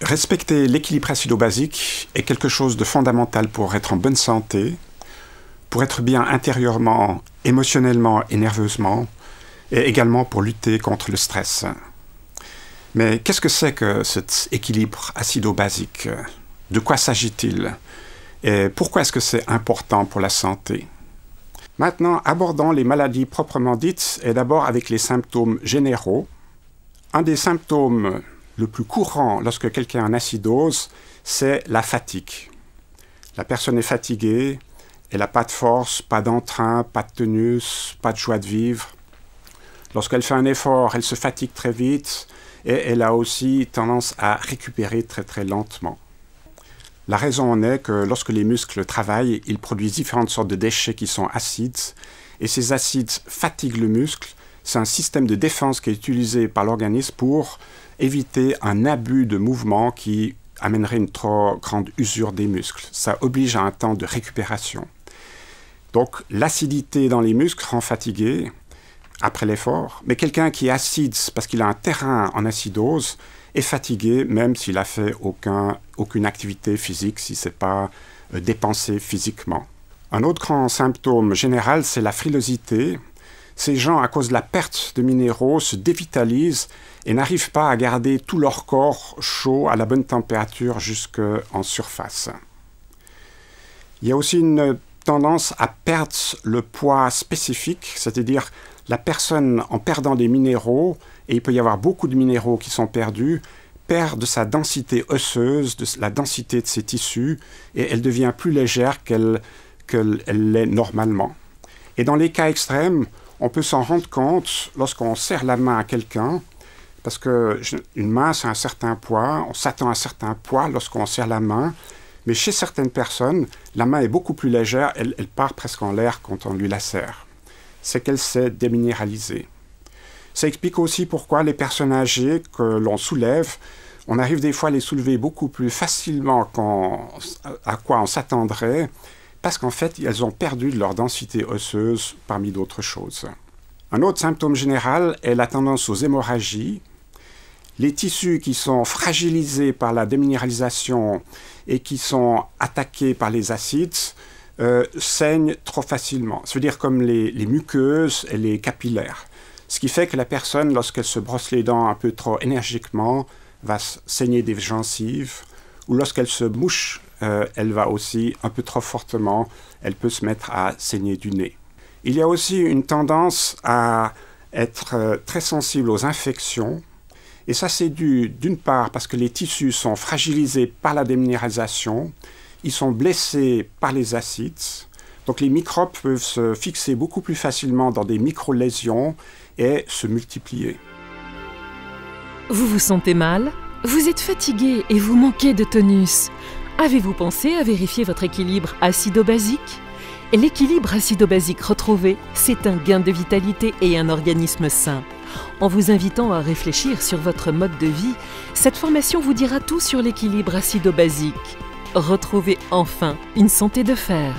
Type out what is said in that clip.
Respecter l'équilibre acido-basique est quelque chose de fondamental pour être en bonne santé, pour être bien intérieurement, émotionnellement et nerveusement, et également pour lutter contre le stress. Mais qu'est-ce que c'est que cet équilibre acido-basique? De quoi s'agit-il? Et pourquoi est-ce que c'est important pour la santé? Maintenant, abordons les maladies proprement dites, et d'abord avec les symptômes généraux. Un des symptômes le plus courant lorsque quelqu'un a une acidose, c'est la fatigue. La personne est fatiguée, elle n'a pas de force, pas d'entrain, pas de tonus, pas de joie de vivre. Lorsqu'elle fait un effort, elle se fatigue très vite et elle a aussi tendance à récupérer très très lentement. La raison en est que lorsque les muscles travaillent, ils produisent différentes sortes de déchets qui sont acides et ces acides fatiguent le muscle. C'est un système de défense qui est utilisé par l'organisme pour éviter un abus de mouvement qui amènerait une trop grande usure des muscles. Ça oblige à un temps de récupération. Donc l'acidité dans les muscles rend fatigué après l'effort, mais quelqu'un qui est acide parce qu'il a un terrain en acidose est fatigué même s'il a fait aucune activité physique, si ce n'est pas dépensé physiquement. Un autre grand symptôme général, c'est la frilosité. Ces gens, à cause de la perte de minéraux, se dévitalisent et n'arrivent pas à garder tout leur corps chaud à la bonne température jusqu'en surface. Il y a aussi une tendance à perdre le poids spécifique, c'est-à-dire la personne, en perdant des minéraux, et il peut y avoir beaucoup de minéraux qui sont perdus, perd de sa densité osseuse, de la densité de ses tissus, et elle devient plus légère qu'elle l'est normalement. Et dans les cas extrêmes, on peut s'en rendre compte lorsqu'on serre la main à quelqu'un, parce qu'une main, c'est un certain poids, on s'attend à un certain poids lorsqu'on serre la main, mais chez certaines personnes, la main est beaucoup plus légère, elle part presque en l'air quand on lui la serre. C'est qu'elle s'est déminéralisée. Ça explique aussi pourquoi les personnes âgées que l'on soulève, on arrive des fois à les soulever beaucoup plus facilement à quoi on s'attendrait, parce qu'en fait, elles ont perdu de leur densité osseuse parmi d'autres choses. Un autre symptôme général est la tendance aux hémorragies. Les tissus qui sont fragilisés par la déminéralisation et qui sont attaqués par les acides saignent trop facilement. Ça veut dire comme les muqueuses et les capillaires. Ce qui fait que la personne, lorsqu'elle se brosse les dents un peu trop énergiquement, va saigner des gencives, ou lorsqu'elle se mouche, elle va aussi un peu trop fortement, elle peut se mettre à saigner du nez. Il y a aussi une tendance à être très sensible aux infections, et ça c'est dû d'une part parce que les tissus sont fragilisés par la déminéralisation, ils sont blessés par les acides, donc les microbes peuvent se fixer beaucoup plus facilement dans des micro-lésions et se multiplier. Vous vous sentez mal? Vous êtes fatigué et vous manquez de tonus. Avez-vous pensé à vérifier votre équilibre acido-basique? L'équilibre acido-basique retrouvé, c'est un gain de vitalité et un organisme sain. En vous invitant à réfléchir sur votre mode de vie, cette formation vous dira tout sur l'équilibre acido-basique. Retrouvez enfin une santé de fer.